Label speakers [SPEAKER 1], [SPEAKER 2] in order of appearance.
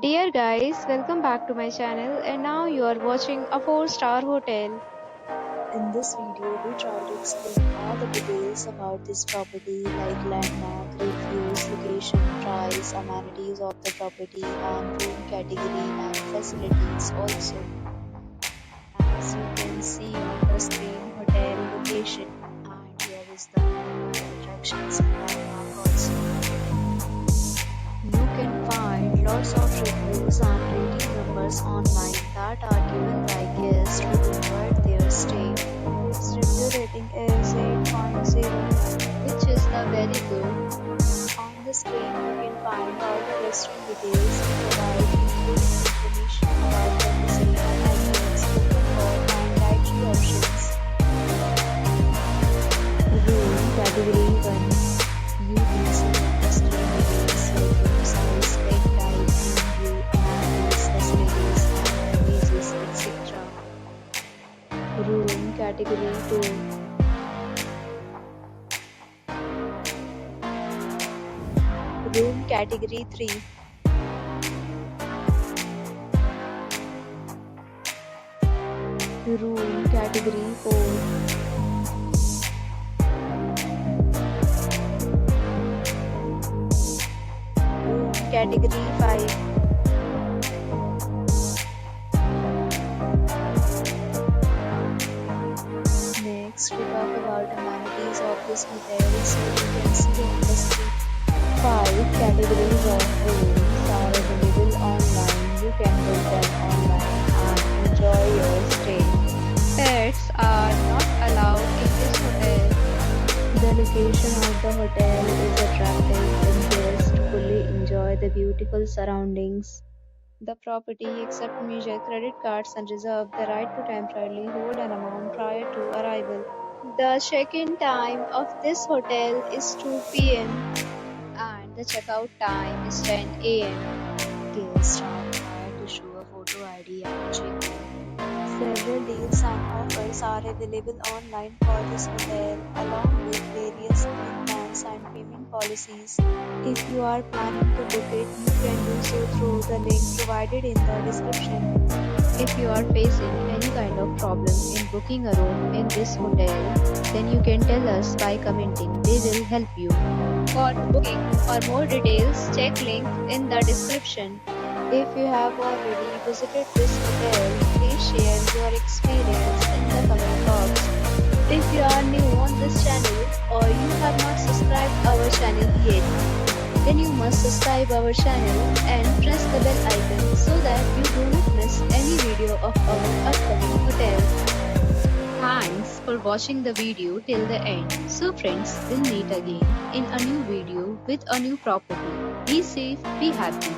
[SPEAKER 1] Dear guys, welcome back to my channel and now you are watching a 4-star hotel.
[SPEAKER 2] In this video, we try to explain all the details about this property like landmark, reviews, location, price, amenities of the property and room category and facilities also. As you can see on the screen, hotel location and here is the attractions and landmark also. You can find lots of reviews and rating numbers online that are given by guests who enjoyed their stay. Its review rating is 8.0, which is a very good. On the screen, you can find all the restaurant details and provide including information about the cuisine, ambience, cooking hall, and dietary options. Room category 1. You can see on the screen details like room size, bed type, room view, amenities, facilities, and images, etc. Room category 2. Room category 3. Room category 4. Room category 5. Next, we talk about amenities of this hotel. So you can see on the screen 5 categories of rooms are available online. You can book them online and enjoy your stay.
[SPEAKER 1] Pets are not allowed in this hotel.
[SPEAKER 2] The location of the hotel is attractive and guests fully enjoy the beautiful surroundings.
[SPEAKER 1] The property accepts major credit cards and reserves the right to temporarily hold an amount prior to arrival. The check-in time of this hotel is 2 p.m. and the checkout time is 10 a.m.
[SPEAKER 2] Guests are required to show a photo ID and check in. Several deals and offers are available online for this hotel, along with various meal plans and payment policies. If you are planning to book it, you can do so through the link provided in the description.
[SPEAKER 1] If you are facing any kind of problem in booking a room in this hotel, then you can tell us by commenting. They will help you. For booking or more details, check link in the description.
[SPEAKER 2] If you have already visited this hotel, please share your experience in the comment box.
[SPEAKER 1] If you are new on this channel or you have not subscribed our channel yet, then you must subscribe our channel and press the bell icon so that you do not miss any video of our upcoming hotel. Thanks for watching the video till the end. So friends, we'll meet again in a new video with a new property. Be safe, be happy.